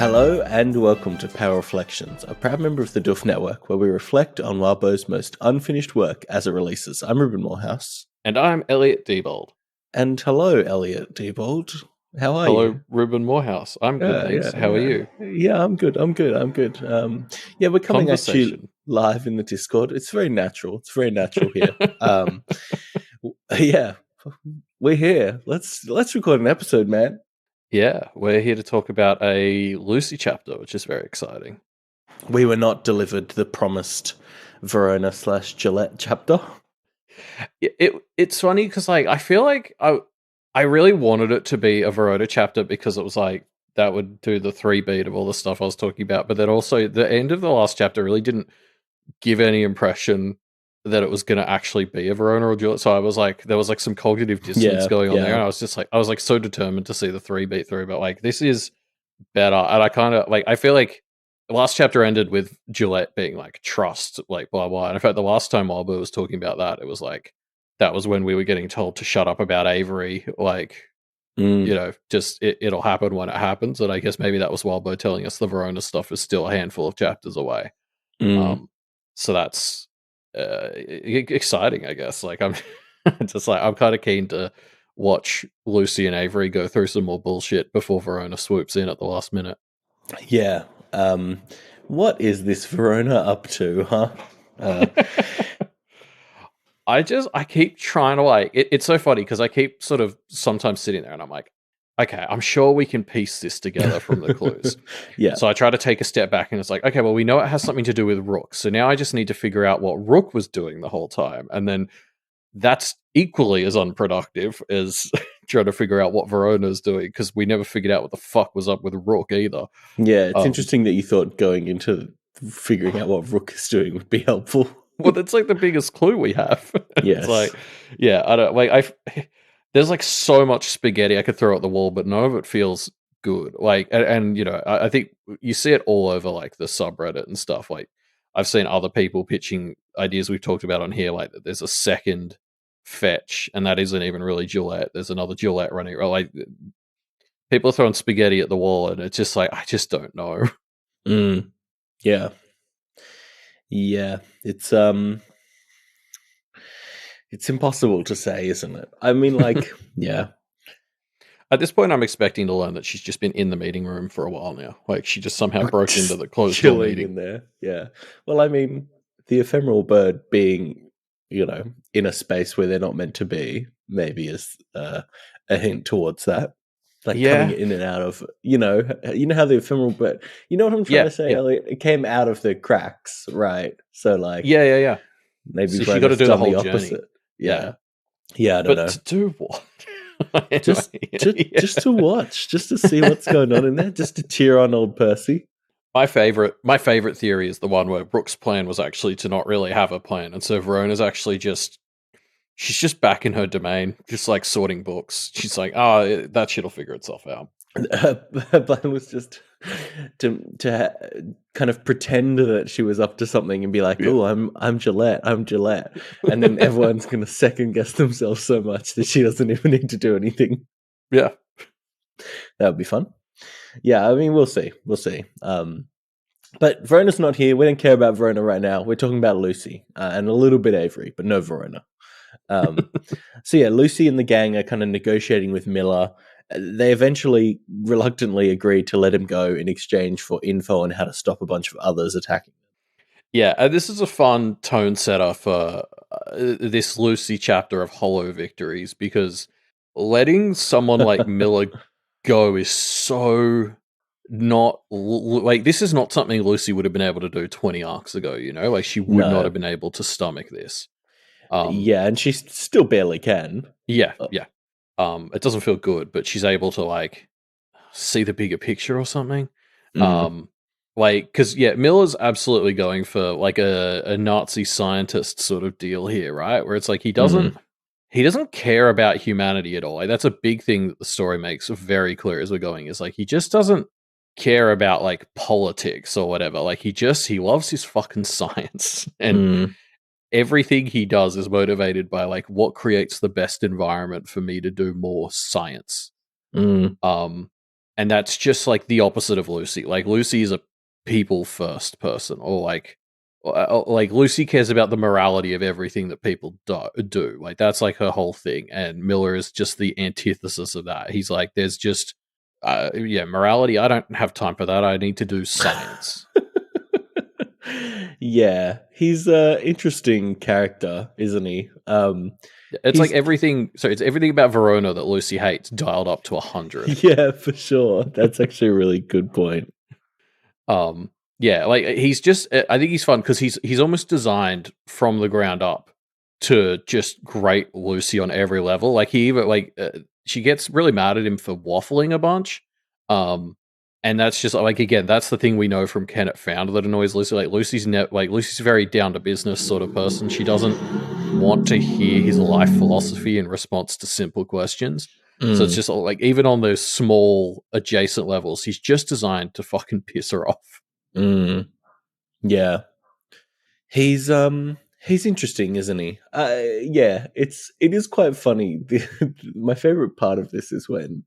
Hello and welcome to Power Reflections, a proud member of the Doof Network, where we reflect on Wildbow's most unfinished work as it releases. I'm Ruben Morehouse. And I'm Elliot Diebold. And hello, Elliot Diebold. How are Hello, you? Ruben Morehouse. I'm good, thanks. How are you? Yeah, I'm good. We're coming at you Conversation. live in the Discord. It's very natural. It's very natural here. Yeah, we're here. Let's record an episode, man. Yeah, we're here to talk about a Lucy chapter, which is very exciting. We were not delivered the promised Verona / Gillette chapter. It's funny because I feel like I really wanted it to be a Verona chapter because it was like that would do the 3-beat of all the stuff I was talking about, but then also the end of the last chapter really didn't give any impression that it was going to actually be a Verona or Juliet. So I was like, there was like some cognitive dissonance going on there, and I was just like, I was like so determined to see the 3-beat through, but like this is better, and I kind of like, I feel like the last chapter ended with Gillette being like trust, like blah blah. And in fact, the last time Marlborough was talking about that, it was like that was when we were getting told to shut up about Avery, like just it'll happen when it happens. And I guess maybe that was Wildbow telling us the Verona stuff is still a handful of chapters away. So that's exciting, I guess. Like I'm just like I'm kind of keen to watch Lucy and Avery go through some more bullshit before Verona swoops in at the last minute. Yeah. What is this Verona up to, huh? I keep trying to like it's so funny because I keep sort of sometimes sitting there and I'm like, okay, I'm sure we can piece this together from the clues. Yeah. So I try to take a step back and it's like, okay, well, we know it has something to do with Rook. So now I just need to figure out what Rook was doing the whole time. And then that's equally as unproductive as trying to figure out what Verona's doing because we never figured out what the fuck was up with Rook either. Yeah, it's interesting that you thought going into figuring out what Rook is doing would be helpful. Well, that's like the biggest clue we have. Yes. It's like, yeah, I don't like there's like so much spaghetti I could throw at the wall, but none of it feels good. Like, and you know, I think you see it all over like the subreddit and stuff. Like, I've seen other people pitching ideas we've talked about on here, like that there's a second fetch, and that isn't even really Gillette. There's another Gillette running. Or like, people are throwing spaghetti at the wall, and it's just like I just don't know. Yeah. Yeah. It's impossible to say, isn't it? I mean, like, yeah. At this point, I'm expecting to learn that she's just been in the meeting room for a while now. Like she just somehow broke into the closed door meeting in there. Yeah. Well, I mean, the ephemeral bird being, in a space where they're not meant to be, maybe is a hint towards that. Like coming in and out of, you know how the ephemeral bird. You know what I'm trying to say, Elliot? It came out of the cracks, right? So, like, yeah. Maybe so she got to do the whole opposite. journey. Yeah, I don't know. To do what? Just to watch, just to see what's going on in there, just to cheer on old Percy. My favorite theory is the one where Brooke's plan was actually to not really have a plan, and so Verona's actually she's just back in her domain, just like sorting books. She's like, that shit'll figure itself out. Her plan was just to kind of pretend that she was up to something and be like, "Oh, I'm Gillette, and then everyone's going to second guess themselves so much that she doesn't even need to do anything. Yeah, that would be fun. Yeah, I mean, we'll see. But Verona's not here. We don't care about Verona right now. We're talking about Lucy and a little bit Avery, but no Verona. So yeah, Lucy and the gang are kind of negotiating with Miller. They eventually reluctantly agreed to let him go in exchange for info on how to stop a bunch of others attacking them. Yeah, this is a fun tone setter for this Lucy chapter of hollow victories, because letting someone like Miller go is so not like, this is not something Lucy would have been able to do 20 arcs ago, like she would not have been able to stomach this. Yeah, and she still barely can. Yeah. It doesn't feel good, but she's able to like see the bigger picture or something. Like, because Miller's absolutely going for like a Nazi scientist sort of deal here, right? Where it's like he doesn't care about humanity at all. Like, that's a big thing that the story makes very clear as we're going, is like he just doesn't care about like politics or whatever. Like he loves his fucking science, and everything he does is motivated by like what creates the best environment for me to do more science. and that's just like the opposite of Lucy. Like Lucy is a people first person, or like Lucy cares about the morality of everything that people do. Like that's like her whole thing, and Miller is just the antithesis of that. He's like, there's just morality. I don't have time for that. I need to do science. Yeah, he's a interesting character, isn't he? It's like everything. So it's everything about Verona that Lucy hates dialed up to 100. Yeah, for sure. That's actually a really good point. Yeah, like he's just. I think he's fun because he's almost designed from the ground up to just grate Lucy on every level. Like he even she gets really mad at him for waffling a bunch. And that's just like, again, that's the thing we know from Kenneth Found that annoys Lucy. Like Lucy's Lucy's a very down to business sort of person. She doesn't want to hear his life philosophy in response to simple questions. So it's just like, even on those small adjacent levels, he's just designed to fucking piss her off. Yeah. He's interesting, isn't he? Yeah, it is quite funny. My favorite part of this is when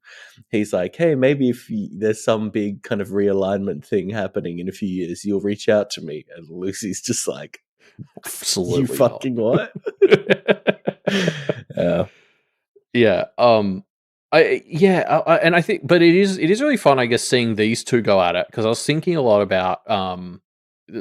he's like, "Hey, maybe if there's some big kind of realignment thing happening in a few years, you'll reach out to me." And Lucy's just like, "Absolutely, you fucking not. What?" Yeah. And I think, but it is really fun, I guess, seeing these two go at it, because I was thinking a lot about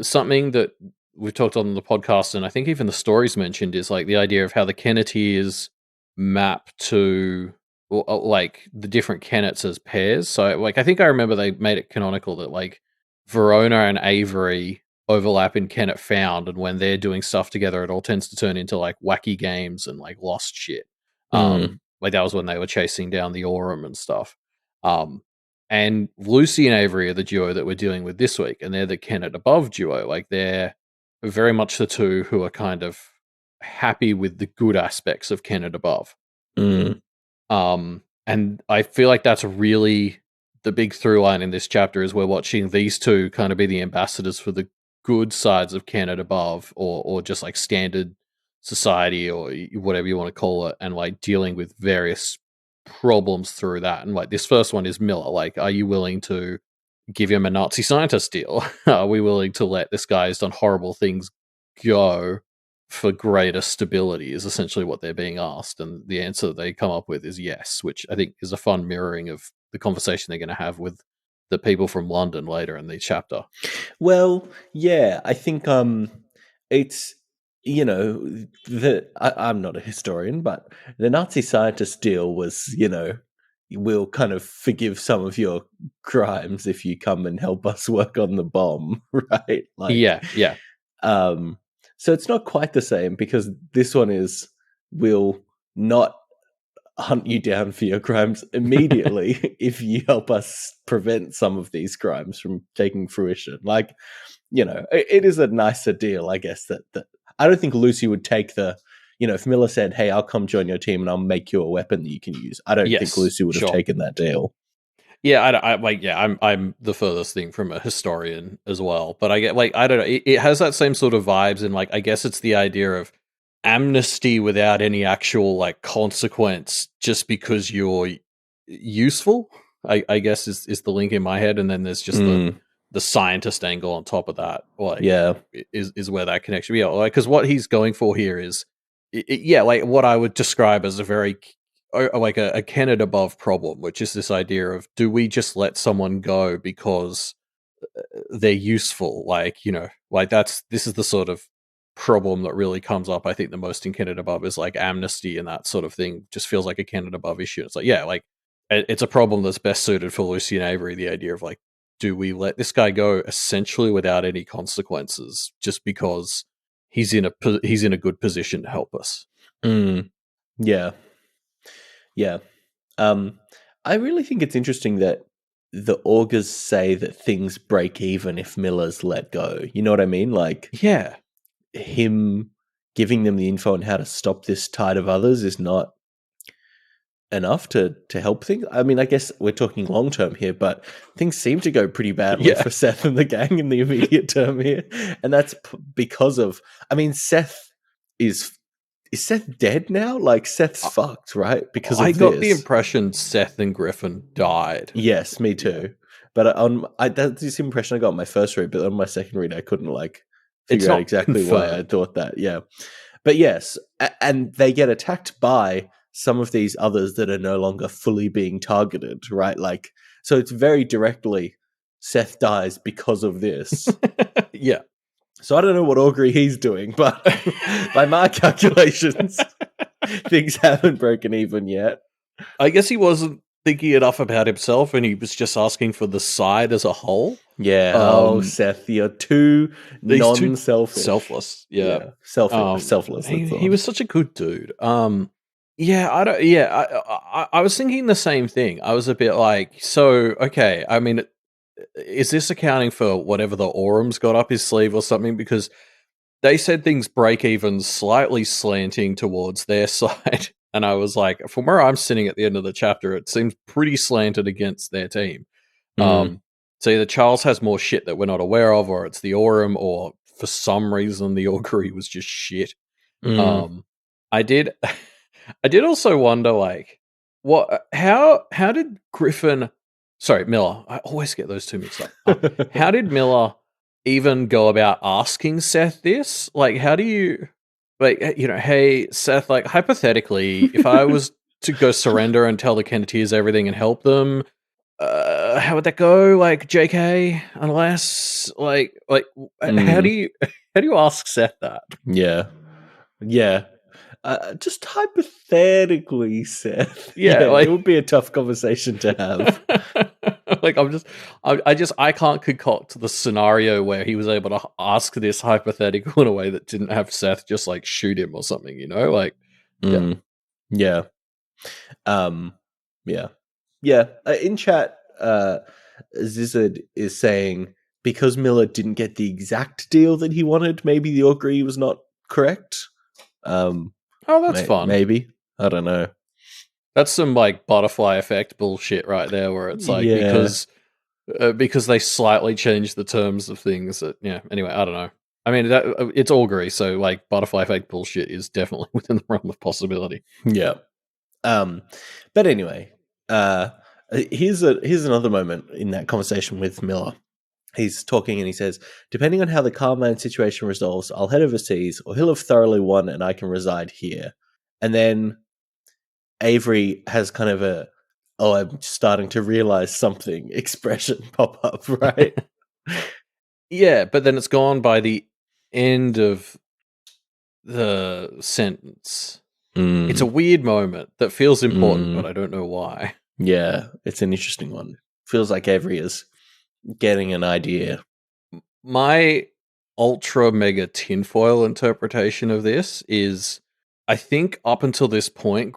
something that we've talked on the podcast, and I think even the stories mentioned, is like the idea of how the Kenneteers map to like the different Kennets as pairs. So like I think I remember they made it canonical that like Verona and Avery overlap in Kennet Found, and when they're doing stuff together, it all tends to turn into like wacky games and like lost shit. Like that was when they were chasing down the Aurum and stuff. And Lucy and Avery are the duo that we're dealing with this week, and they're the Kennet above duo. Like they're very much the two who are kind of happy with the good aspects of Kennet above. And I feel like that's really the big through line in this chapter, is we're watching these two kind of be the ambassadors for the good sides of Kennet above, or just like standard society, or whatever you want to call it, and like dealing with various problems through that. And like this first one is Miller. Like, are you willing to give him a Nazi scientist deal? Are we willing to let this guy who's done horrible things go for greater stability, is essentially what they're being asked. And the answer that they come up with is yes, which I think is a fun mirroring of the conversation they're going to have with the people from London later in the chapter. Well, yeah, I think it's, you know, I'm not a historian, but the Nazi scientist deal was, you know, we'll kind of forgive some of your crimes if you come and help us work on the bomb, right? Like, yeah. So it's not quite the same, because this one is, we'll not hunt you down for your crimes immediately if you help us prevent some of these crimes from taking fruition. Like, you know, it is a nicer deal, I guess, that I don't think Lucy would take the, you know, if Miller said, "Hey, I'll come join your team and I'll make you a weapon that you can use," I don't think Lucy would have taken that deal. Yeah, I'm the furthest thing from a historian as well, but I get, like, I don't know, it has that same sort of vibes, and like I guess it's the idea of amnesty without any actual like consequence, just because you're useful. I guess is the link in my head, and then there's just the scientist angle on top of that. Like, is where that connection. Yeah, like, because what he's going for here is, like what I would describe as a very like a Kennet above problem, which is this idea of, do we just let someone go because they're useful? Like, you know, like this is the sort of problem that really comes up, I think, the most in Kennet above, is like amnesty, and that sort of thing just feels like a Kennet above issue. It's like, yeah, like it's a problem that's best suited for Lucy and Avery, the idea of like, do we let this guy go essentially without any consequences just because he's in a good position to help us? Yeah. I really think it's interesting that the augurs say that things break even if Miller's let go. You know what I mean? Like, yeah, him giving them the info on how to stop this tide of others is not enough to help things. I mean, I guess we're talking long term here, but things seem to go pretty badly for Seth and the gang in the immediate term here, and that's because of. I mean, Seth is is Seth dead now? Like, Seth's fucked, right? Because I of got the this. impression Seth and Griffin died. Yes, me too. But that's this impression I got on my first read, but on my second read, I couldn't like It's figure out not exactly why I confirmed. thought that. Yeah, but yes, and they get attacked by some of these others that are no longer fully being targeted, right? Like, so it's very directly Seth dies because of this. Yeah. So I don't know what augury he's doing, but by my calculations, things haven't broken even yet. I guess he wasn't thinking enough about himself, and he was just asking for the side as a whole. Yeah. Seth, you're too He's too non-selfish. selfless. Yeah. Selfless. That's the He one. was such a good dude. Yeah, I don't. Yeah, I was thinking the same thing. I was a bit like, so okay. I mean, is this accounting for whatever the Orum's got up his sleeve or something? Because they said things break even slightly slanting towards their side. And I was like, from where I'm sitting at the end of the chapter, it seems pretty slanted against their team. So either Charles has more shit that we're not aware of, or it's the Aurum, or for some reason the augury was just shit. I did I did also wonder, like, how did Griffin, sorry, Miller, I always get those two mixed up. How did Miller even go about asking Seth this? Like, how do you, like, hey, Seth, like, hypothetically, if I was to go surrender and tell the Kenneteers everything and help them, how would that go? Like, JK, unless, how do you ask Seth that? Yeah. Just hypothetically, Seth. Yeah, It would be a tough conversation to have. like I can't concoct the scenario where he was able to ask this hypothetical in a way that didn't have Seth just like shoot him or something, like yeah. Yeah. In chat, Zizard is saying because Miller didn't get the exact deal that he wanted, maybe the augury was not correct. Oh, that's fun. Maybe. I don't know. That's some like butterfly effect bullshit right there, where it's like because they slightly changed the terms of things. Anyway, I don't know. I mean, it's augury, so like butterfly effect bullshit is definitely within the realm of possibility. Yeah. But anyway, here's another moment in that conversation with Miller. He's talking and he says, depending on how the Carmine situation resolves, I'll head overseas, or he'll have thoroughly won and I can reside here. And then Avery has kind of a, I'm starting to realize something expression pop up, right? Yeah, but then it's gone by the end of the sentence. It's a weird moment that feels important, but I don't know why. Yeah, it's an interesting one. Feels like Avery is getting an idea. My ultra mega tinfoil interpretation of this is, I think up until this point,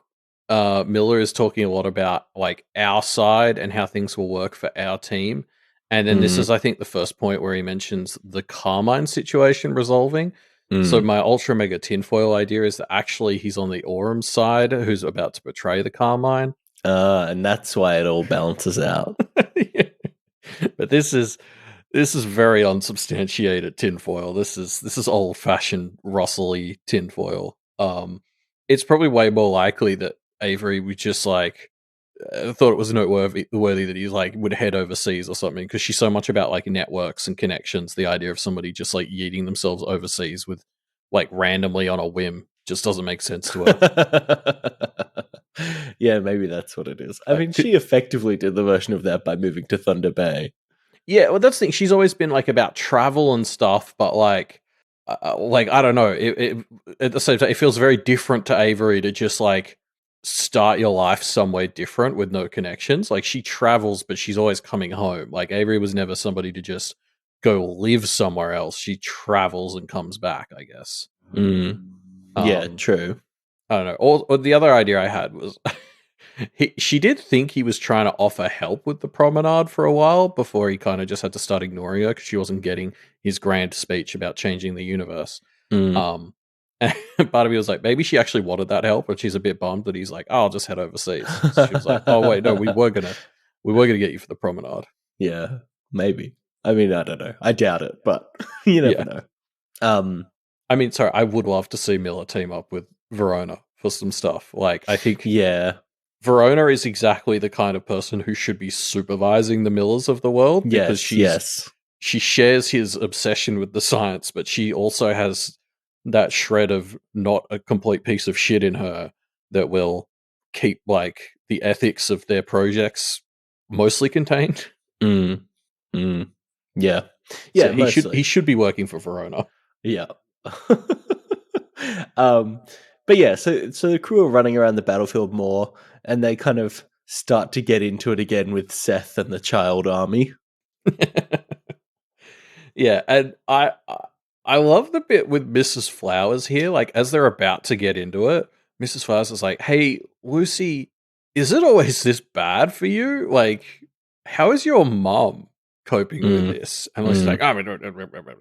Miller is talking a lot about like our side and how things will work for our team. And then this is, I think, the first point where he mentions the Carmine situation resolving. So my ultra mega tinfoil idea is that actually he's on the Aurum side who's about to betray the Carmine. And that's why it all balances out. Yeah. But this is very unsubstantiated tinfoil. This is old fashioned Russell-y tinfoil. It's probably way more likely that Avery would just like thought it was noteworthy that he like would head overseas or something, because she's so much about like networks and connections. The idea of somebody just like yeeting themselves overseas with like randomly on a whim just doesn't make sense to her. Yeah, maybe that's what it is. I mean, she effectively did the version of that by moving to Thunder Bay. Yeah, well, that's the thing. She's always been like about travel and stuff, but like I don't know. It at the same time, it feels very different to Avery to just like start your life somewhere different with no connections. Like she travels, but she's always coming home. Like Avery was never somebody to just go live somewhere else. She travels and comes back, I guess. Yeah, true. I don't know. Or the other idea I had was she did think he was trying to offer help with the promenade for a while before he kind of just had to start ignoring her because she wasn't getting his grand speech about changing the universe. And part of me was like, maybe she actually wanted that help, but she's a bit bummed that he's like, oh, I'll just head overseas. She was like, oh wait, no, we were gonna get you for the promenade. Yeah, maybe. I mean, I don't know. I doubt it, but you never know. I mean, sorry, I would love to see Miller team up with Verona for some stuff. Like, I think Yeah. Verona is exactly the kind of person who should be supervising the Millers of the world, because Yes. Yes. she shares his obsession with the science, but she also has that shred of not a complete piece of shit in her that will keep like the ethics of their projects mostly contained. Mm. Mm. Yeah. So Yeah. he Mostly. should be working for Verona. Yeah. um, but yeah, so the crew are running around the battlefield more, and they kind of start to get into it again with Seth and the child army. Yeah, and I love the bit with Mrs. Flowers here. Like, as they're about to get into it, Mrs. Flowers is like, "Hey, Lucy, is it always this bad for you? Like, how is your mom coping with Mm. this?" And Lucy's like, Mm.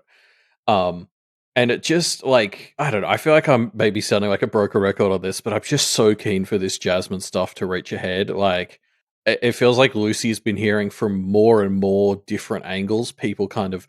um, and it just like I don't know. I feel like I'm maybe sounding like a broken record on this, but I'm just so keen for this Jasmine stuff to reach ahead. Like, it feels like Lucy's been hearing from more and more different angles, people kind of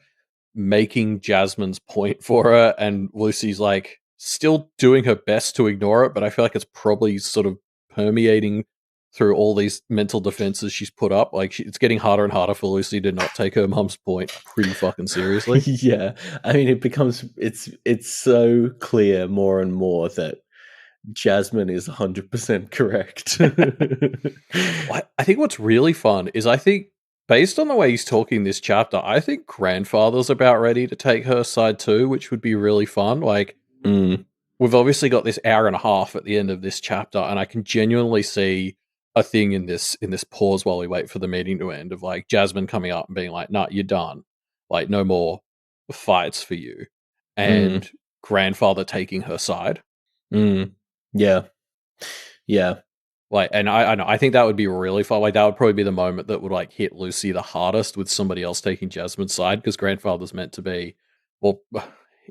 making Jasmine's point for her, and Lucy's like still doing her best to ignore it, but I feel like it's probably sort of permeating through all these mental defenses she's put up. Like, it's getting harder and harder for Lucy to not take her mum's point pretty fucking seriously. Yeah, I mean, it's so clear more and more that Jasmine is 100% correct. I think what's really fun is, I think, based on the way he's talking this chapter, I think Grandfather's about ready to take her side too, which would be really fun. Like, Mm. we've obviously got this hour and a half at the end of this chapter, and I can genuinely see a thing in this pause while we wait for the meeting to end, of like Jasmine coming up and being like, "Nah, you're done. Like, no more fights for you," Mm. and Grandfather taking her side. Mm. Yeah. Yeah. Like, and I know, I think that would be really fun. Like, that would probably be the moment that would like hit Lucy the hardest, with somebody else taking Jasmine's side, because Grandfather's meant to be, well,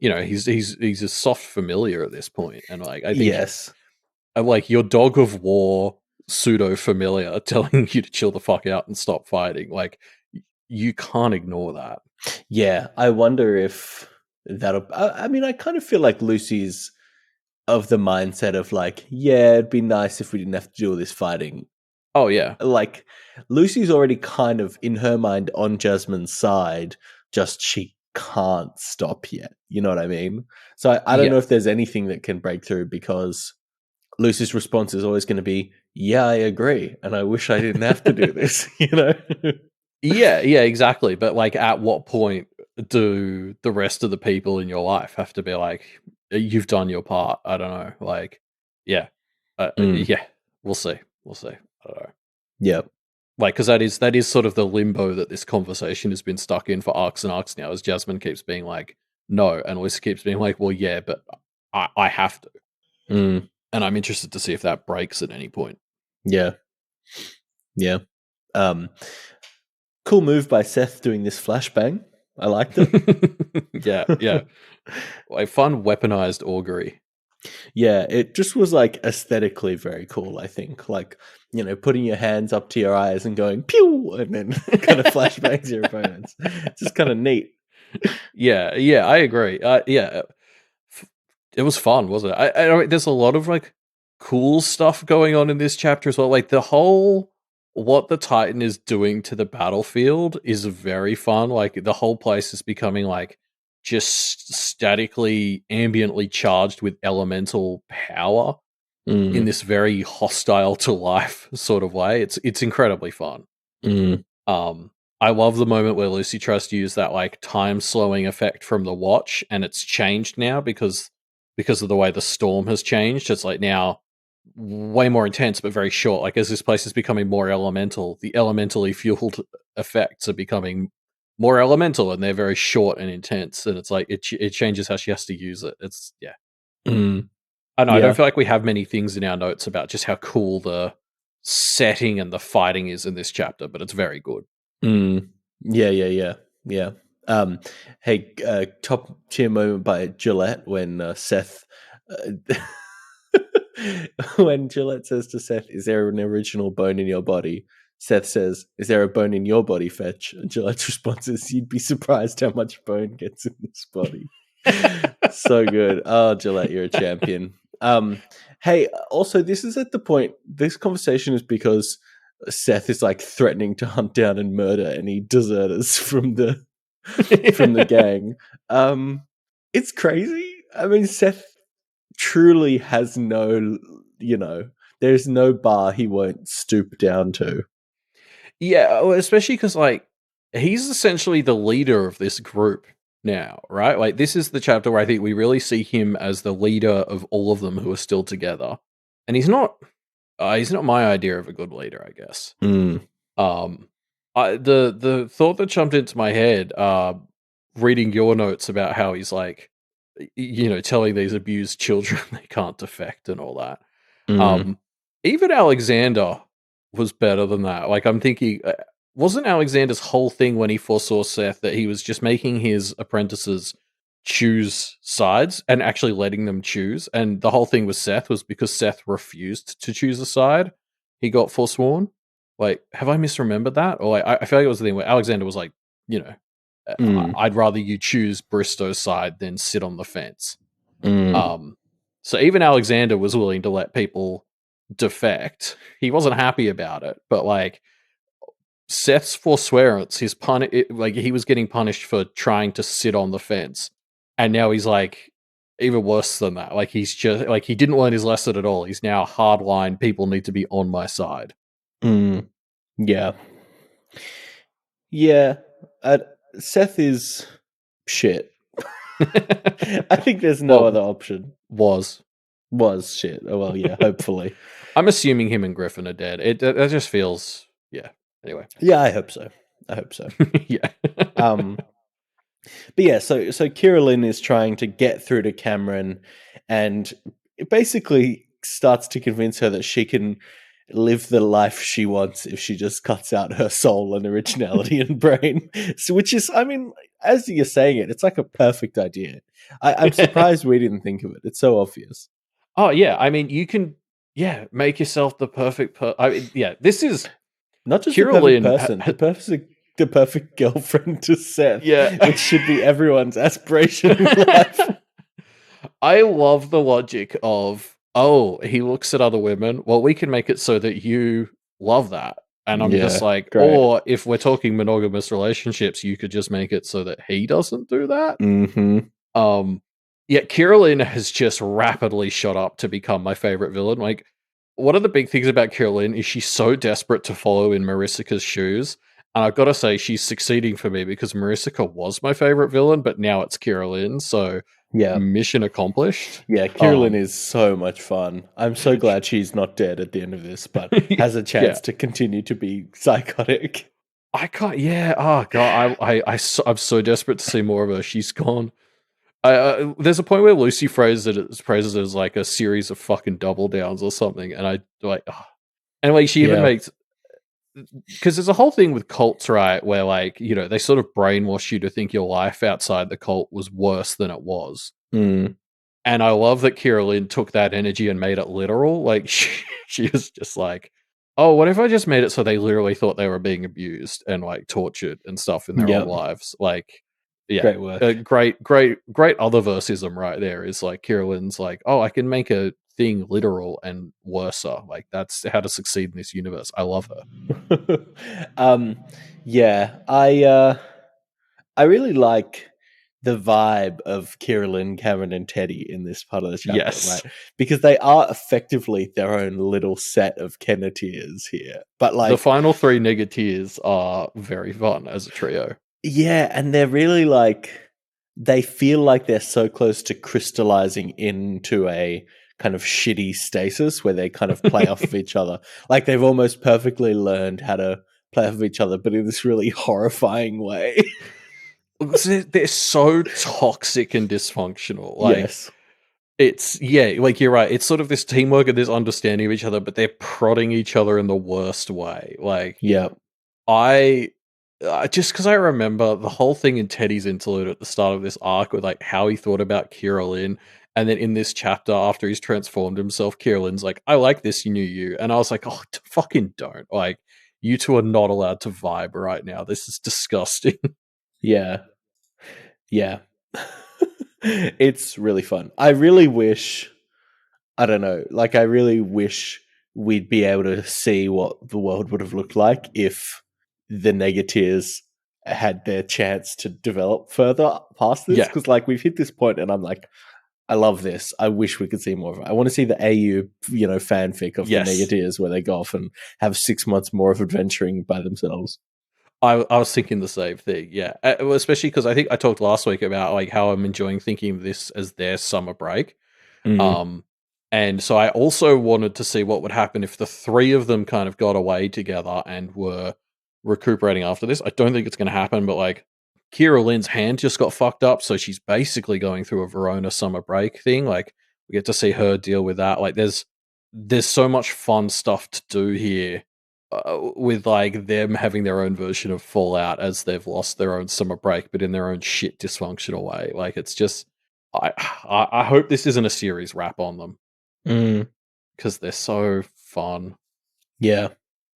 you know, he's a soft familiar at this point, and like I think, Yes. like, your dog of war pseudo familiar telling you to chill the fuck out and stop fighting. Like, you can't ignore that. Yeah, I wonder if that'll. I mean, I kind of feel like Lucy's of the mindset of like, yeah, it'd be nice if we didn't have to do all this fighting. Oh yeah, Like, Lucy's already kind of in her mind on Jasmine's side, just she can't stop yet. You know what I mean? So I don't know yeah, if there's anything that can break through, because Lucy's response is always going to be, yeah, I agree. And I wish I didn't have to do this, you know? yeah, exactly. But like, at what point do the rest of the people in your life have to be like, "You've done your part"? I don't know. Like, yeah, Mm, yeah, we'll see. We'll see. I don't know. yeah. Like, because that is sort of the limbo that this conversation has been stuck in for arcs and arcs now, as Jasmine keeps being like, "No," and Lucy keeps being like, "Well, yeah, but I have to." Mm, And I'm interested to see if that breaks at any point. yeah. Yeah. Um, cool move by Seth doing this flashbang. I liked it. Yeah. Like, fun weaponized augury. Yeah, it just was like aesthetically very cool, I think. Like, you know, putting your hands up to your eyes and going pew, and then kind of flashbangs your opponents. It's just kind of neat. Yeah, I agree. Yeah, it was fun, wasn't it? I mean, there's a lot of like cool stuff going on in this chapter as well. Like, the whole what the Titan is doing to the battlefield is very fun. Like, the whole place is becoming like just statically, ambiently charged with elemental power in Mm, this very hostile to life sort of way. It's incredibly fun. mm, Um, I love the moment where Lucy tries to use that like time slowing effect from the watch, and it's changed now because of the way the storm has changed. It's like now way more intense, but very short. Like, as this place is becoming more elemental, the elementally fueled effects are becoming more elemental, and they're very short and intense. And it's like it changes how she has to use it. It's yeah. mm. I know. I don't Yeah. feel like we have many things in our notes about just how cool the setting and the fighting is in this chapter, but it's very good. Mm. Yeah. Um, hey, top tier moment by Gillette when Seth, when Gillette says to Seth, "Is there an original bone in your body?" Seth says, "Is there a bone in your body, Fetch?" And Gillette's response is, "You'd be surprised how much bone gets in this body." So good. Oh, Gillette, you're a champion. Hey, also, this is at the point. This conversation is because Seth is like threatening to hunt down and murder any deserters from the gang. Um, it's crazy. I mean, Seth truly has no, there's no bar he won't stoop down to. Yeah, well, especially because like he's essentially the leader of this group now, right? Like this is the chapter where I think we really see him as the leader of all of them who are still together, and he's not my idea of a good leader, I guess. Mm. Um, the thought that jumped into my head, reading your notes about how he's like, telling these abused children they can't defect and all that. Mm. Um, even Alexander was better than that. Like I'm thinking, wasn't Alexander's whole thing when he foresaw Seth that he was just making his apprentices choose sides and actually letting them choose? And the whole thing with Seth was because Seth refused to choose a side, he got forsworn. Like, have I misremembered that? Or like, I feel like it was the thing where Alexander was like, you know, Mm. I'd rather you choose Bristow's side than sit on the fence. Mm. Um, so even Alexander was willing to let people defect. He wasn't happy about it, but like Seth's forswearance, like he was getting punished for trying to sit on the fence, and now he's like even worse than that. Like he's just like he didn't learn his lesson at all. He's now hardline. People need to be on my side. Mm. Yeah. Yeah. Uh, Seth is shit. I think there's no Well, other option. was Was shit. Oh well, yeah. Hopefully. I'm assuming him and Griffin are dead. That just feels yeah. Anyway, Yeah, I hope so. I hope so. yeah. Um, but yeah, so Kira is trying to get through to Cameron, and it basically starts to convince her that she can live the life she wants if she just cuts out her soul and originality and brain. So, which is, I mean, as you're saying it, it's like a perfect idea. I'm surprised we didn't think of it. It's so obvious. Oh yeah, I mean you can make yourself the perfect I mean, yeah, this is Not just the Kira perfect Lynn person, the perfect girlfriend to Seth, yeah. which should be everyone's aspiration in life. I love the logic of oh, he looks at other women. Well, we can make it so that you love that. And I'm just Yeah, like, great. or if we're talking monogamous relationships, you could just make it so that he doesn't do that. Mm-hmm. Yet Carolyn has just rapidly shot up to become my favorite villain. Like, one of the big things about Carolyn is she's so desperate to follow in Marisica's shoes. And I've got to say, she's succeeding for me because Marisica was my favorite villain, but now it's Carolyn. So, Yeah. mission accomplished. Yeah, Kira is so much fun. I'm so glad she's not dead at the end of this, but has a chance yeah. to continue to be psychotic. I can't. Yeah. Oh god. I'm so desperate to see more of her. She's gone. There's a point where Lucy phrases it as like a series of fucking double downs or something, and I like. Oh. And like she even Yeah. makes because there's a whole thing with cults, right? Where like they sort of brainwash you to think your life outside the cult was worse than it was. Mm. And I love that Kira Lynn took that energy and made it literal. Like she was just like, oh, what if I just made it so they literally thought they were being abused and like tortured and stuff in their old Yep. lives? Like, yeah, Great work. great other versism right there is like Kira Lynn's like, oh, I can make a thing literal and worser. Like that's how to succeed in this universe. I love her. Yeah, I really like the vibe of Kira, Cameron, and Teddy in this part of the chapter, right? Yes. Because they are effectively their own little set of Kenneteers here. But The like final three Negateers are very fun as a trio. yeah, and they're really like they feel like they're so close to crystallizing into a kind of shitty stasis where they kind of play off of each other. Like they've almost perfectly learned how to play off of each other, but in this really horrifying way. They're so toxic and dysfunctional. Like Yes. it's like you're right. It's sort of this teamwork and this understanding of each other, but they're prodding each other in the worst way. Like Yeah. I just because I remember the whole thing in Teddy's interlude at the start of this arc with like how he thought about Kira Lynn, and then in this chapter after he's transformed himself, Kira Lynn's like, "I like this new you," and I was like, "Oh, fucking don't!" Like you two are not allowed to vibe right now. This is disgusting. Yeah. Yeah. It's really fun. I really wish I don't know. Like, I really wish we'd be able to see what the world would have looked like if the Negateers had their chance to develop further past this. Yeah. Because, like, we've hit this point, and I'm like, I love this. I wish we could see more of it. I want to see the AU, fanfic of the Yes. Negateers where they go off and have 6 months more of adventuring by themselves. I was thinking the same thing, yeah. Well, especially because I think I talked last week about like how I'm enjoying thinking of this as their summer break. Mm. Um, and so I also wanted to see what would happen if the three of them kind of got away together and were recuperating after this. I don't think it's going to happen, but like Kira Lynn's hand just got fucked up, so she's basically going through a Verona summer break thing. Like we get to see her deal with that. Like there's so much fun stuff to do here with like them having their own version of Fallout as they've lost their own summer break, but in their own shit dysfunctional way. Like it's just, I hope this isn't a series wrap on them Mm. because they're so fun, Yeah.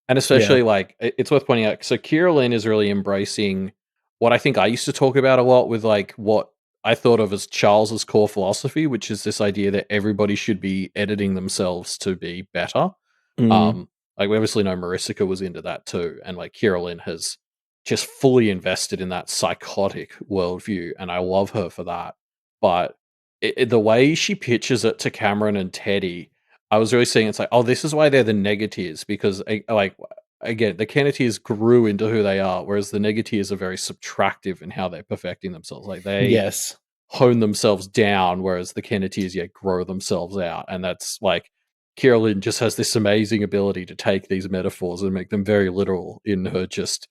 and Yeah. especially like it's worth pointing out. So Kira Lynn is really embracing what I think I used to talk about a lot with like what I thought of as Charles's core philosophy, which is this idea that everybody should be editing themselves to be better. Mm. Like we obviously know Marissa was into that too, and like Kira Lynn has just fully invested in that psychotic worldview, and I love her for that. But the way she pitches it to Cameron and Teddy, I was really seeing it's like, oh, this is why they're the Negateers, because like again, the Kenneteers grew into who they are, whereas the Negateers are very subtractive in how they're perfecting themselves. Like they Yes. hone themselves down, whereas the Kenneteers grow themselves out, and that's like Kira Lynn just has this amazing ability to take these metaphors and make them very literal in her just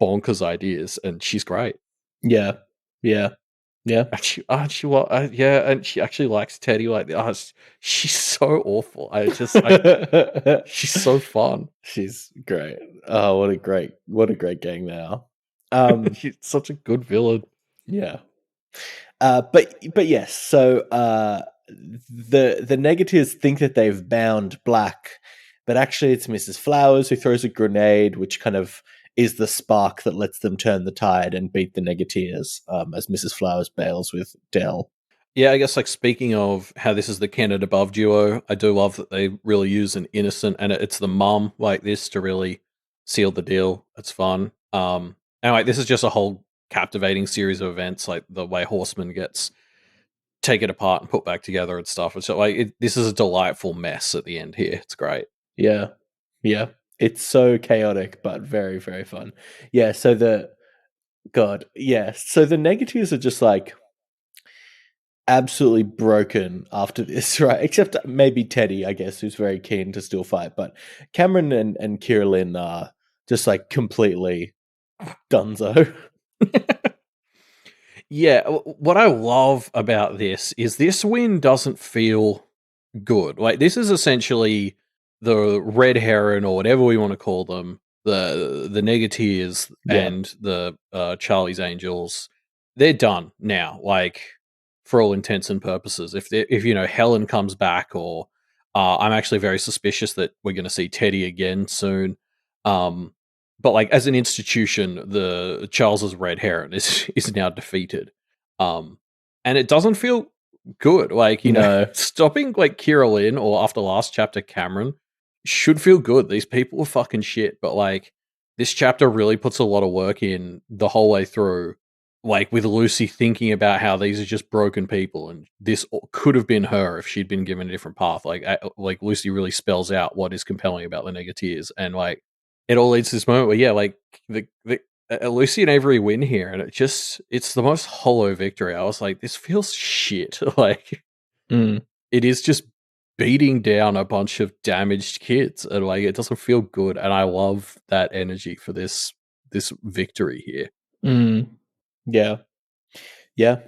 bonkers ideas, and she's great. Yeah. Yeah. Yeah. Yeah, and she actually likes Teddy. Like, she's so awful. She's so fun. She's great. Oh, what a great gang now. She's such a good villain. Yeah. But yes, so the Negatives think that they've bound Black, but actually it's Mrs. Flowers who throws a grenade, which kind of is the spark that lets them turn the tide and beat the Negateers, as Mrs. Flowers bails with Dell. Yeah, I guess like speaking of how this is the Kenneth above duo, I do love that they really use an innocent and it's the mum like this to really seal the deal. It's fun. And like this is just a whole captivating series of events, like the way Horseman gets taken apart and put back together and stuff. It's like this is a delightful mess at the end here. It's great. Yeah. Yeah. It's so chaotic, but very, very fun. Yeah, so so the Negatives are just like absolutely broken after this, right? Except maybe Teddy, I guess, who's very keen to still fight. But Cameron and Kira Lynn are just like completely donezo. Yeah, what I love about this win doesn't feel good. Like this is essentially the red heron or whatever we want to call them, the Negateers Yeah. and the Charlie's Angels. They're done now. Like for all intents and purposes, if Helen comes back, or I'm actually very suspicious that we're going to see Teddy again soon. But like as an institution, the Charles's red heron is now defeated. And it doesn't feel good. Like, No. stopping like Kira Lynn or after last chapter Cameron should feel good. These people are fucking shit, but like this chapter really puts a lot of work in the whole way through. Like with Lucy thinking about how these are just broken people, and this could have been her if she'd been given a different path. Like Lucy really spells out what is compelling about the Negateers, and like it all leads to this moment where like the Lucy and Avery win here, and it's the most hollow victory. I was like, this feels shit. Like it is just beating down a bunch of damaged kids, and like it doesn't feel good. And I love that energy for this victory here. Yeah. Yeah.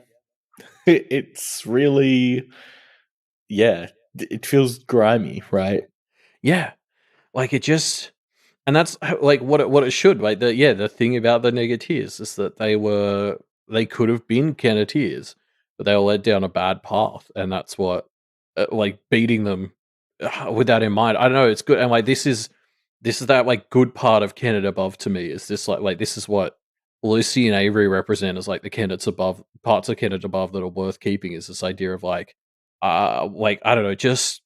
It's really, yeah, it feels grimy, right? Yeah, like it just. And that's like what it should. Like the thing about the Negateers is that they could have been Kenneteers, but they were led down a bad path, and that's what like beating them with that in mind. I don't know. It's good, and like this is that like good part of Kenneth above to me. Is this like this is what Lucy and Avery represent as like the Kenneths above parts of Kenneth above that are worth keeping. Is this idea of like like, I don't know, just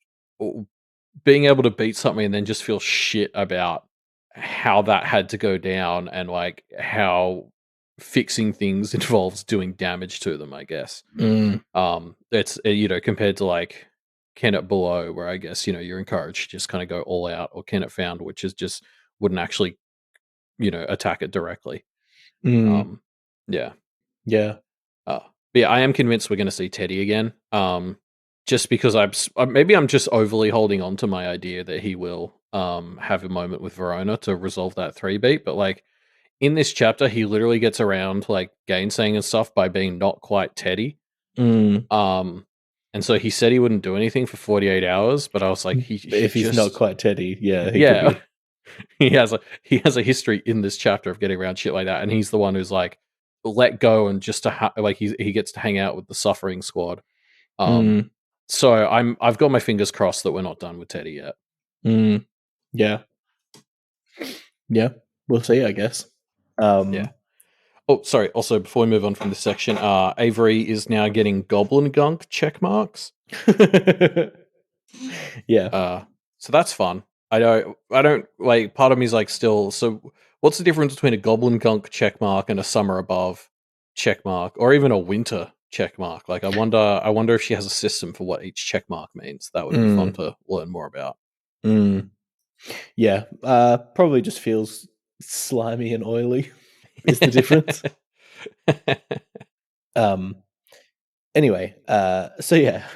being able to beat something and then just feel shit about how that had to go down and like how fixing things involves doing damage to them, I guess. Mm, It's compared to like Kennet Below, where I guess you're encouraged to just kind of go all out, or Kennet Found, which is just wouldn't actually attack it directly. mm, Um, yeah. yeah. But yeah, I am convinced we're going to see Teddy again. Just because maybe I'm just overly holding on to my idea that he will have a moment with Verona to resolve that 3-beat. But like in this chapter, he literally gets around like gainsaying and stuff by being not quite Teddy. Mm. And so he said he wouldn't do anything for 48 hours, but I was like, he If should he's not just, quite Teddy, yeah, he could yeah. be. he has a history in this chapter of getting around shit like that, and he's the one who's like let go and just to like he gets to hang out with the suffering squad. Mm, So I've got my fingers crossed that we're not done with Teddy yet. mm, yeah. Yeah. We'll see, I guess. Yeah. Oh, sorry. Also, before we move on from this section, Avery is now getting Goblin Gunk check marks. Yeah. So that's fun. I don't like. Part of me is like, still. So, what's the difference between a Goblin Gunk check mark and a Summer Above check mark, or even a Winter check mark? Like, I wonder if she has a system for what each check mark means. That would be fun to learn more about. Yeah. Probably just feels slimy and oily is the difference. Anyway, so yeah.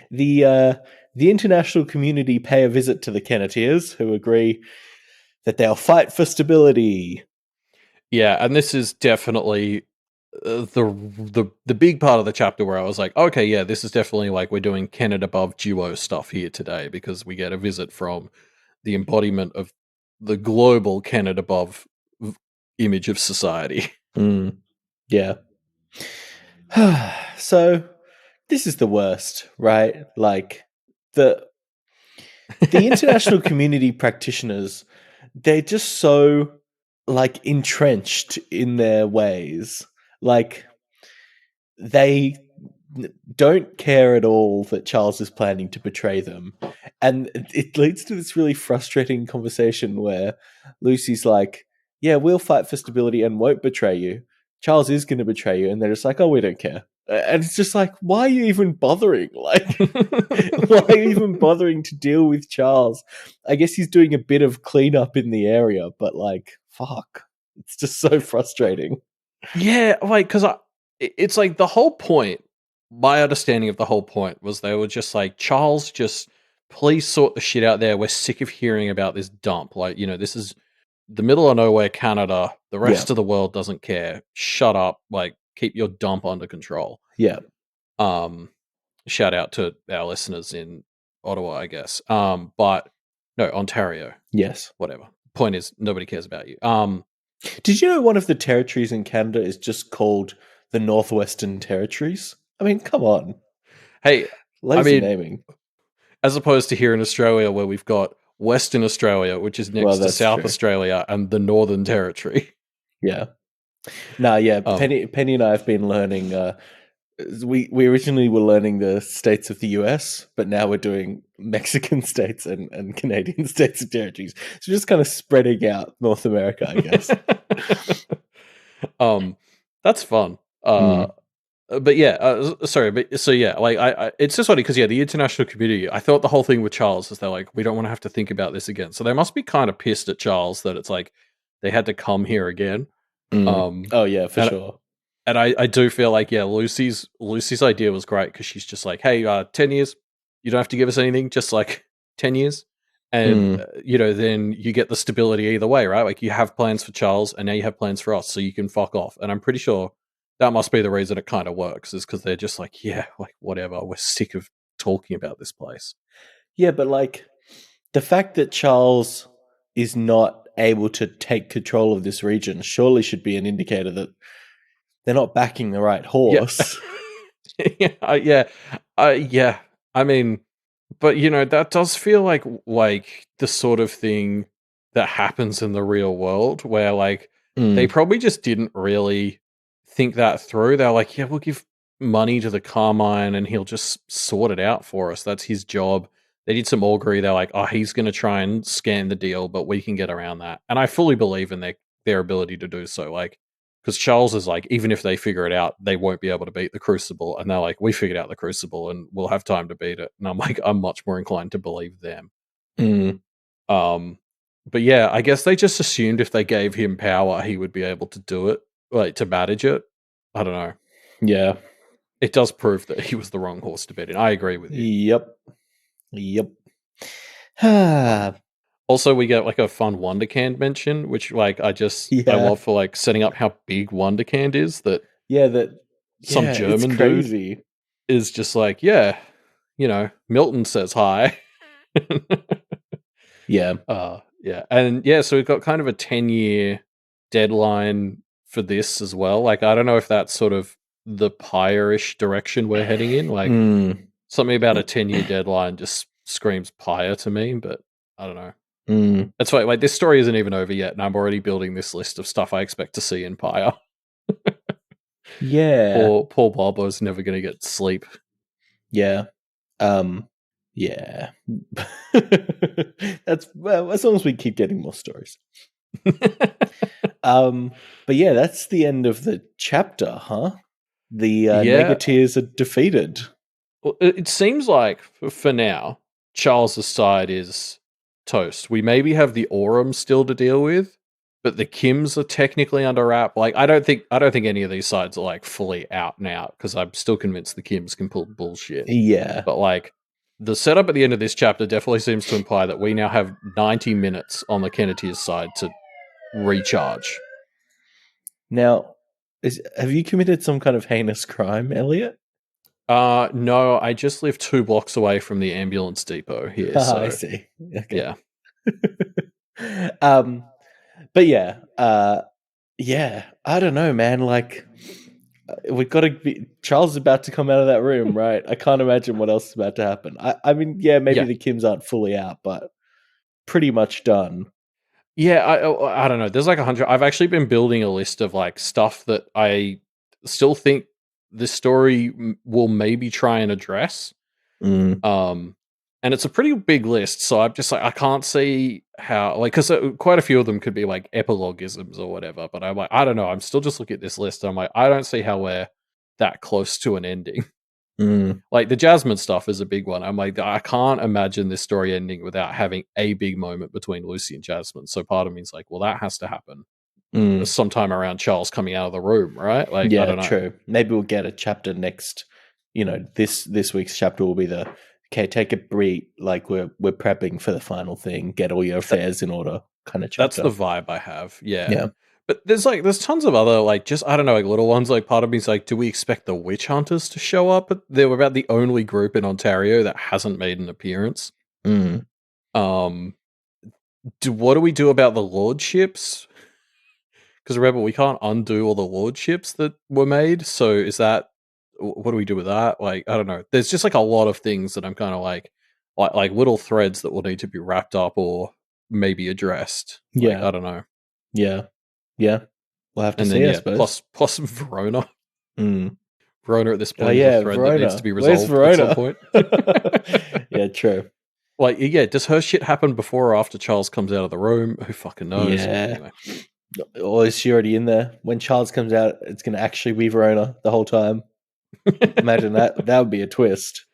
The international community pay a visit to the Kenneteers, who agree that they'll fight for stability. Yeah, and this is definitely the big part of the chapter where I was like, okay, yeah, this is definitely like we're doing Kennet above duo stuff here today, because we get a visit from the embodiment of the global Kennet above image of society. Yeah. So this is the worst, right? Like the international community practitioners, they're just so like entrenched in their ways. Like they don't care at all that Charles is planning to betray them. And it leads to this really frustrating conversation where Lucy's like, yeah, we'll fight for stability and won't betray you. Charles is going to betray you. And they're just like, oh, we don't care. And it's just like, why are you even bothering? Like, why are you even bothering to deal with Charles? I guess he's doing a bit of cleanup in the area, but like, fuck. It's just so frustrating. Yeah, like, because it's like the whole point, my understanding of the whole point was they were just like, Charles, just please sort the shit out there. We're sick of hearing about this dump. Like, this is the middle of nowhere, Canada. The rest of the world doesn't care. Shut up. Like, keep your dump under control. Yeah. Shout out to our listeners in Ottawa, I guess. But no, Ontario. Yes. Whatever. Point is, nobody cares about you. Did you know one of the territories in Canada is just called the Northwestern Territories? I mean, come on. Hey, Lazy naming. As opposed to here in Australia, where we've got Western Australia, which is next to South Australia, and the Northern Territory. Yeah. Penny and I have been learning. We originally were learning the states of the US, but now we're doing Mexican states and Canadian states and territories. So just kind of spreading out North America, I guess. That's fun. But yeah, sorry, but so yeah, like I it's just funny because the international community. I thought the whole thing with Charles is they're like, we don't want to have to think about this again. So they must be kind of pissed at Charles that it's like they had to come here again. Oh yeah, for sure. And I do feel like Lucy's idea was great because she's just like, hey, 10 years, you don't have to give us anything, just like 10 years, and then you get the stability either way, right? Like you have plans for Charles, and now you have plans for us, so you can fuck off. And I'm pretty sure that must be the reason it kind of works, is because they're just like, yeah, like whatever, we're sick of talking about this place. Yeah, but like the fact that Charles is not able to take control of this region surely should be an indicator that they're not backing the right horse. Yeah. I mean, but that does feel like the sort of thing that happens in the real world, where like they probably just didn't really think that through. They're like, yeah, we'll give money to the Carmine and he'll just sort it out for us. That's his job. They did some augury. They're like, oh, he's going to try and scan the deal, but we can get around that. And I fully believe in their ability to do so. Like, because Charles is like, even if they figure it out, they won't be able to beat the Crucible. And they're like, we figured out the Crucible and we'll have time to beat it. And I'm like, I'm much more inclined to believe them. But yeah, I guess they just assumed if they gave him power, he would be able to do it, like to manage it. I don't know. Yeah. It does prove that he was the wrong horse to bet in. I agree with you. Yep. Also, we get like a fun Wondercand mention, which like I love for like setting up how big Wondercand is. Some German dude is just like, yeah, Milton says hi. Yeah. Yeah. And yeah, so we've got kind of a 10-year deadline for this as well. Like, I don't know if that's sort of the pyre-ish direction we're heading in. Like, something about a 10-year deadline just screams pyre to me, but I don't know. That's why, like, this story isn't even over yet, and I'm already building this list of stuff I expect to see in pyre. Yeah. Poor Bobo's never going to get sleep. Yeah. Yeah. That's as long as we keep getting more stories. But yeah, that's the end of the chapter, huh? The Negateers are defeated. Well, it seems like for now, Charles's side is toast. We maybe have the Aurum still to deal with, but the Kims are technically under wrap. Like, I don't think any of these sides are like fully out and out because I'm still convinced the Kims can pull bullshit. Yeah, but like the setup at the end of this chapter definitely seems to imply that we now have 90 minutes on the Kenneteers side to recharge. Now, have you committed some kind of heinous crime, Elliot? No, I just live 2 blocks away from the ambulance depot here. So I see. Okay. Yeah. But yeah, I don't know, man. Like, we've got to be. Charles is about to come out of that room, right? I can't imagine what else is about to happen. I mean, yeah, maybe the Kims aren't fully out, but pretty much done. Yeah, I don't know. There's like 100. I've actually been building a list of like stuff that I still think this story will maybe try and address. And it's a pretty big list, so I'm just like, I can't see how, like, because quite a few of them could be like epilogisms or whatever, but I'm like, I don't know. I'm still just looking at this list, and I'm like, I don't see how we're that close to an ending. Like, the Jasmine stuff is a big one. I'm like, I can't imagine this story ending without having a big moment between Lucy and Jasmine. So part of me is like, well, that has to happen sometime around Charles coming out of the room, right? Like, yeah, I don't know. True. Maybe we'll get a chapter next. This week's chapter will be the take a break. Like, we're prepping for the final thing. Get all your affairs in order, kind of chapter. That's the vibe I have. Yeah. But there's tons of other, like, just, I don't know, like little ones. Like, part of me is like, do we expect the witch hunters to show up? They were about the only group in Ontario that hasn't made an appearance. What do we do about the lordships? Because remember, we can't undo all the lordships that were made. So what do we do with that? Like, I don't know. There's just like a lot of things that I'm kind of like little threads that will need to be wrapped up or maybe addressed. Like, I don't know. Yeah. We'll have to see, I suppose. Plus Verona. Verona at this point is a thread that needs to be resolved at some point. Yeah, true. Like, yeah, does her shit happen before or after Charles comes out of the room? Who fucking knows? Yeah. Anyway. Or is she already in there? When Charles comes out, it's going to actually be Verona the whole time. Imagine that. That would be a twist.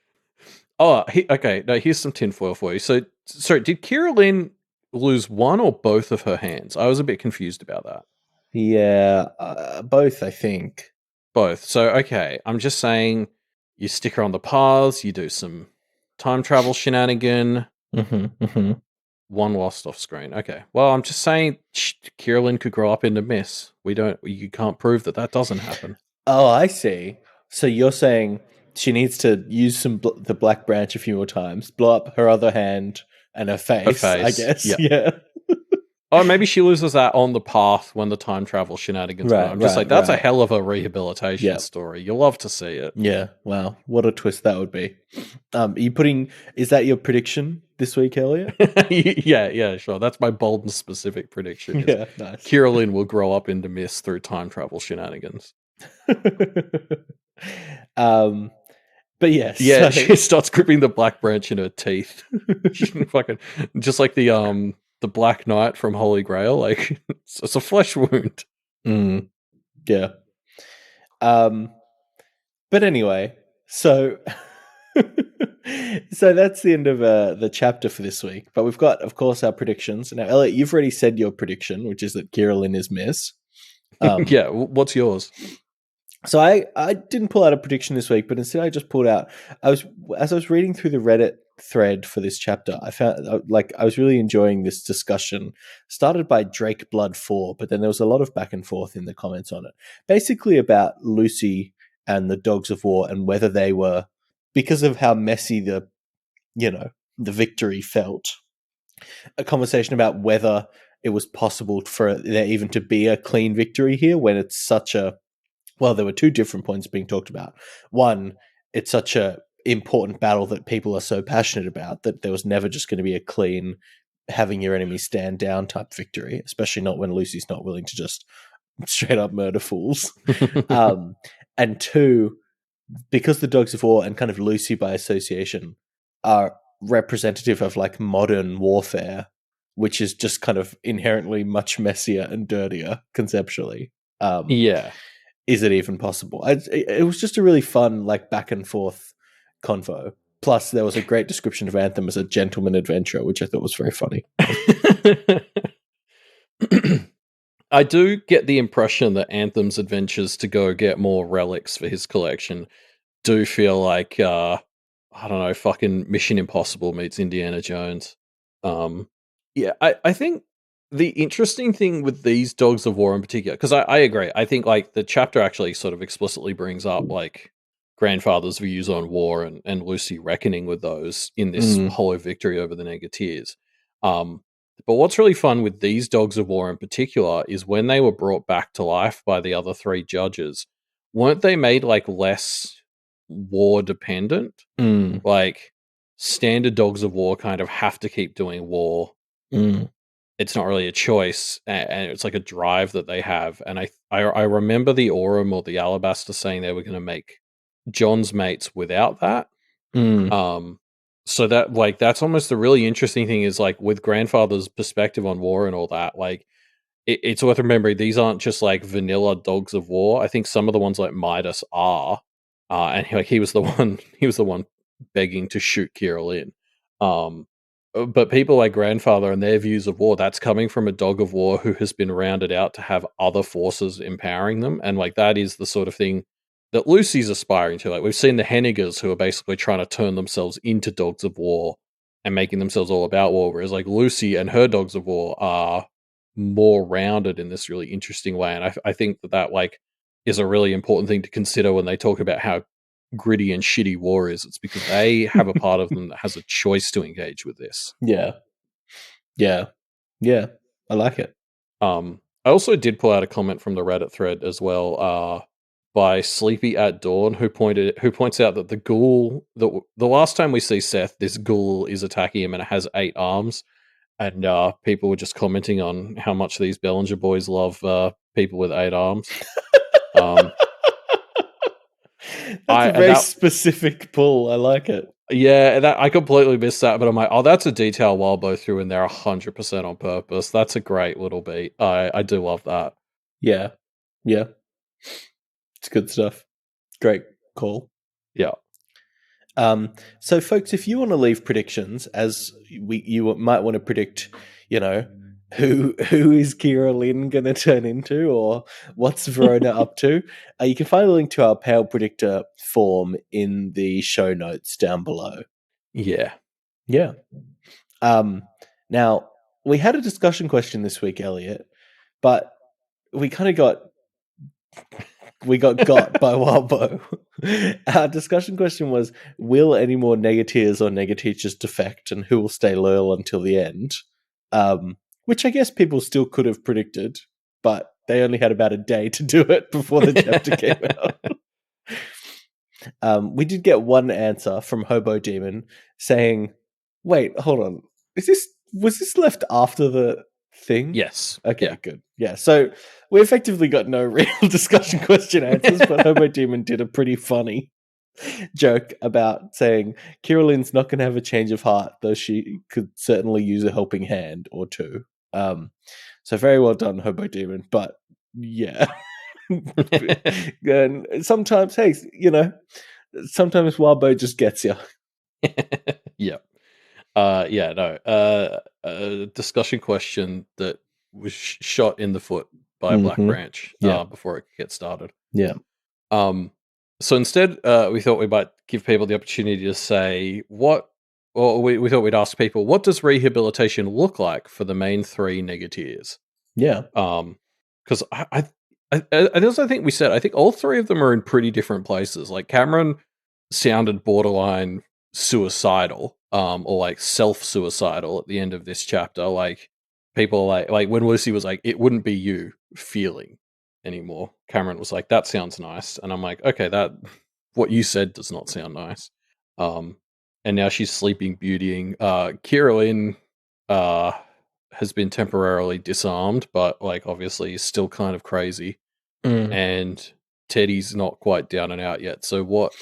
Oh, okay. No, here's some tinfoil for you. So, sorry, did Kira Lynn lose one or both of her hands? I was a bit confused about that. Yeah, both, I think. Both. So, okay, I'm just saying you stick her on the paths, you do some time travel shenanigan. One lost off screen. Okay. Well, I'm just saying Kira Lynn could grow up into Miss. You can't prove that doesn't happen. Oh, I see. So you're saying she needs to use the black branch a few more times, blow up her other hand and her face. I guess. Yeah. Oh, maybe she loses that on the path when the time travel shenanigans go. I'm just that's a hell of a rehabilitation story. You'll love to see it. Yeah. Wow. What a twist that would be. Is that your prediction this week, Elliot? Yeah, sure. That's my bold and specific prediction. Yeah, nice. Kira Lynn will grow up into Miss through time travel shenanigans. But yes, yeah, she starts gripping the black branch in her teeth. Fucking just like the Black Knight from Holy Grail. Like it's a flesh wound. Yeah. But anyway, so so that's the end of the chapter for this week. But we've got, of course, our predictions. Now, Elliot, you've already said your prediction, which is that Kira Lynn is Miss. Yeah, what's yours? So I didn't pull out a prediction this week, but instead I just pulled out. As I was reading through the Reddit thread for this chapter, I found I was really enjoying this discussion. Started by Drake Blood 4, but then there was a lot of back and forth in the comments on it. Basically about Lucy and the Dogs of War and whether they were, because of how messy the victory felt. A conversation about whether it was possible for there even to be a clean victory here when it's such a, well, there were two different points being talked about. One, it's such a important battle that people are so passionate about that there was never just going to be a clean having your enemy stand down type victory, especially not when Lucy's not willing to just straight up murder fools. And two, because the Dogs of War and kind of Lucy by association are representative of like modern warfare, which is just kind of inherently much messier and dirtier conceptually. Yeah. Is it even possible? It was just a really fun, like, back and forth convo. Plus, there was a great description of Anthem as a gentleman adventurer, which I thought was very funny. I do get the impression that Anthem's adventures to go get more relics for his collection do feel like, I don't know, fucking Mission Impossible meets Indiana Jones. Yeah, I think the interesting thing with these Dogs of War in particular, because I agree, I think like the chapter actually sort of explicitly brings up like grandfather's views on war and Lucy reckoning with those in this hollow victory over the Negateers. But what's really fun with these Dogs of War in particular is when they were brought back to life by the other three judges, weren't they made like less war dependent? Like standard Dogs of War kind of have to keep doing war. It's not really a choice, and it's like a drive that they have. And I remember the Aurum or the Alabaster saying they were going to make John's mates without that. So that like that's almost the really interesting thing is like with grandfather's perspective on war and all that, like it's worth remembering these aren't just like vanilla Dogs of War. I think some of the ones like Midas are, and like he was the one begging to shoot Kirill in. But people like grandfather and their views of war, that's coming from a Dog of War who has been rounded out to have other forces empowering them, and like that is the sort of thing that Lucy's aspiring to. Like we've seen the Hennigers who are basically trying to turn themselves into Dogs of War and making themselves all about war, whereas like Lucy and her Dogs of War are more rounded in this really interesting way. And I think that like is a really important thing to consider when they talk about how gritty and shitty war is. It's because they have a part of them that has a choice to engage with this. Yeah. I like it. I also did pull out a comment from the Reddit thread as well, by Sleepy at Dawn, who points out that the ghoul, the last time we see Seth, this ghoul is attacking him and it has 8 arms, and people were just commenting on how much these Bellinger boys love people with 8 arms. That's a very specific pull. I like it. Yeah, I completely missed that, but I'm like, oh, that's a detail Wildbow threw in there 100% on purpose. That's a great little beat. I do love that. Yeah. It's good stuff. Great call. Yeah. So, folks, if you want to leave predictions, as you might want to predict, who is Kira Lynn going to turn into, or what's Verona up to, you can find a link to our Pale Predictor form in the show notes down below. Yeah. Now, we had a discussion question this week, Elliot, but we kind of got by Wildbow. Our discussion question was, will any more Negateers or Negateachers defect, and who will stay loyal until the end? Which I guess people still could have predicted, but they only had about a day to do it before the chapter came out. We did get one answer from Hobo Demon saying, wait, hold on. Was this left after the thing? Yes. Okay, Yeah. good. Yeah, so we effectively got no real discussion question answers, but Hobo Demon did a pretty funny joke about saying Kirylyn's not going to have a change of heart, though she could certainly use a helping hand or two. So very well done, Hobo Demon. But yeah, and sometimes, hey, sometimes Wildbow just gets you. Yeah. Yeah, no. A discussion question that was shot in the foot by Black Branch before it could get started. Yeah. So instead, we thought we might give people the opportunity to say we thought we'd ask people, what does rehabilitation look like for the main three Negateers? Yeah. Because I also think I think all three of them are in pretty different places. Like Cameron sounded borderline suicidal, or like self-suicidal at the end of this chapter. Like people like when Lucy was like, "It wouldn't be you feeling anymore." Cameron was like, "That sounds nice," and I'm like, "Okay, that what you said does not sound nice." And now she's sleeping beautying. Kirylyn, has been temporarily disarmed, but like obviously is still kind of crazy. And Teddy's not quite down and out yet. So what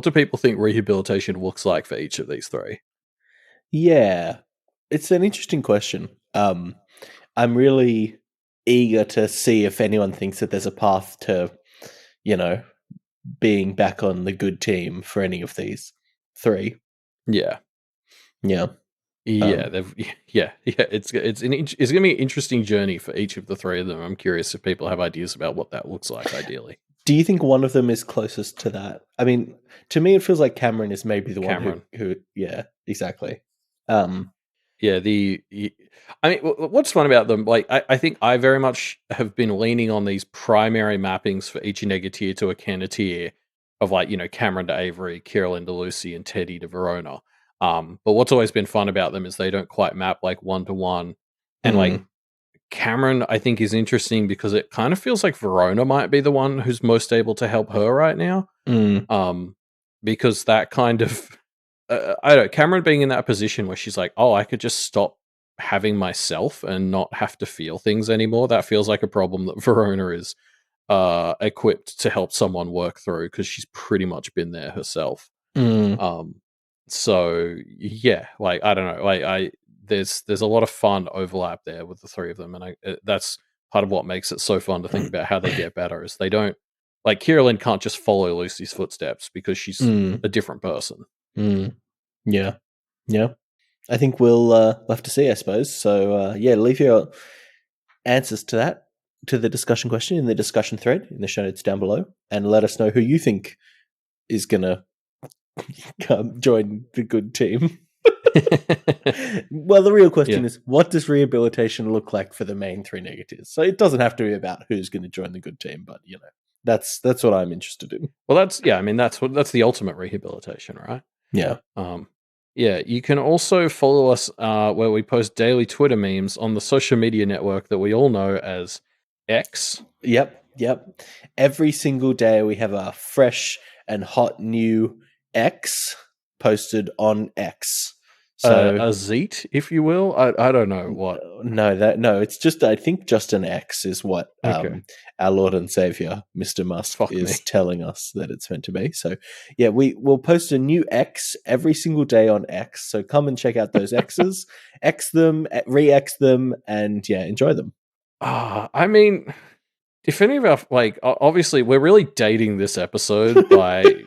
do people think rehabilitation looks like for each of these three? Yeah, it's an interesting question. I'm really eager to see if anyone thinks that there's a path to, being back on the good team for any of these three. Yeah. Yeah. Yeah, It's gonna be an interesting journey for each of the three of them. I'm curious if people have ideas about what that looks like. Ideally, do you think one of them is closest to that? I mean, to me, it feels like Cameron is maybe the one who. Yeah, exactly. Yeah, I mean, what's fun about them? Like, I think I very much have been leaning on these primary mappings for each Negateer to a Canneteer of like, Cameron to Avery, Kirylyn to Lucy, and Teddy to Verona. But what's always been fun about them is they don't quite map like one to one, and like Cameron, I think is interesting because it kind of feels like Verona might be the one who's most able to help her right now. Because that kind of I don't know, Cameron being in that position where she's like, oh, I could just stop having myself and not have to feel things anymore. That feels like a problem that Verona is equipped to help someone work through because she's pretty much been there herself. So yeah, like I don't know, like there's a lot of fun overlap there with the three of them, and that's part of what makes it so fun to think about how they get better is they don't like Kirylyn can't just follow Lucy's footsteps because she's a different person. Yeah. I think we'll have to see, I suppose. So leave your answers to that, to the discussion question in the discussion thread in the show notes down below, and let us know who you think is gonna come join the good team. Well, the real question is, what does rehabilitation look like for the main three Negateers? So it doesn't have to be about who's going to join the good team, but that's what I'm interested in. Well, that's the ultimate rehabilitation, right? Yeah. Yeah, you can also follow us where we post daily Twitter memes on the social media network that we all know as X. Yep. Every single day we have a fresh and hot new X posted on X. So a zeet, if you will. I don't know what. No, it's just I think just an X is what our Lord and Savior, Mr. Musk, is telling us that it's meant to be. So yeah, we will post a new X every single day on X. So come and check out those X's, X them, re-X them, and enjoy them. I mean, if any of our obviously we're really dating this episode by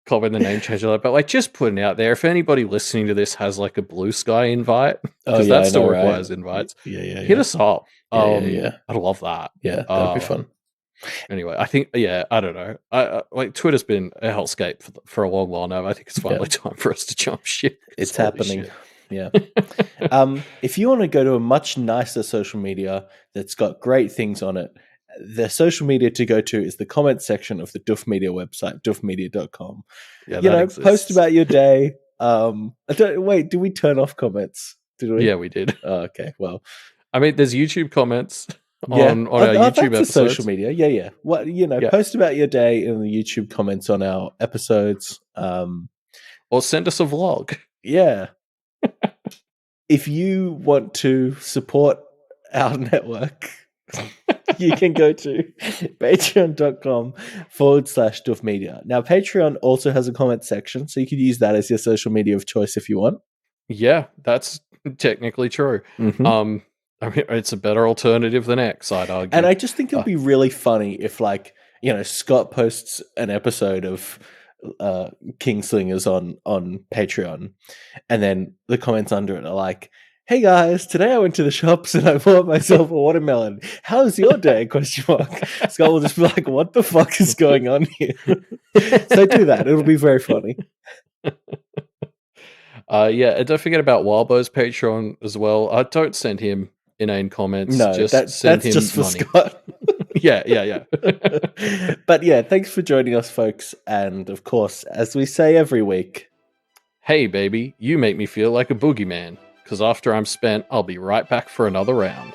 copying the name change, but like just putting it out there. If anybody listening to this has like a Blue Sky invite, because that still requires invites, hit us up. I'd love that. Yeah, that'd be fun. Anyway, I think I don't know. I like Twitter's been a hellscape for a long while now. I think it's finally time for us to jump ship. It's happening. Shit. Yeah. If you want to go to a much nicer social media that's got great things on it, the social media to go to is the comment section of the Duff Media website, duffmedia.com. Yeah, post about your day. Wait, did we turn off comments? Did we? Yeah, we did. Oh, okay. Well, I mean, there's YouTube comments on our YouTube episodes. Social media. Yeah. What post about your day in the YouTube comments on our episodes. Or send us a vlog. Yeah. if you want to support our network, you can go to patreon.com/Doof Media. Now, Patreon also has a comment section, so you could use that as your social media of choice if you want. Yeah, that's technically true. Mm-hmm. I mean, it's a better alternative than X, I'd argue. And I just think it'll be really funny if, like, you know, Scott posts an episode of Kingslingers on Patreon, and then the comments under it are like, "Hey guys, today I went to the shops and I bought myself a watermelon. How's your day?" Question mark. Scott will just be like, "What the fuck is going on here?" So do that. It'll be very funny. Yeah, and don't forget about Wildbow's Patreon as well. Don't send him inane comments. No, just send that's him just for money. Scott. Yeah. But yeah, thanks for joining us, folks. And of course, as we say every week, hey, baby, you make me feel like a boogeyman. Because after I'm spent, I'll be right back for another round.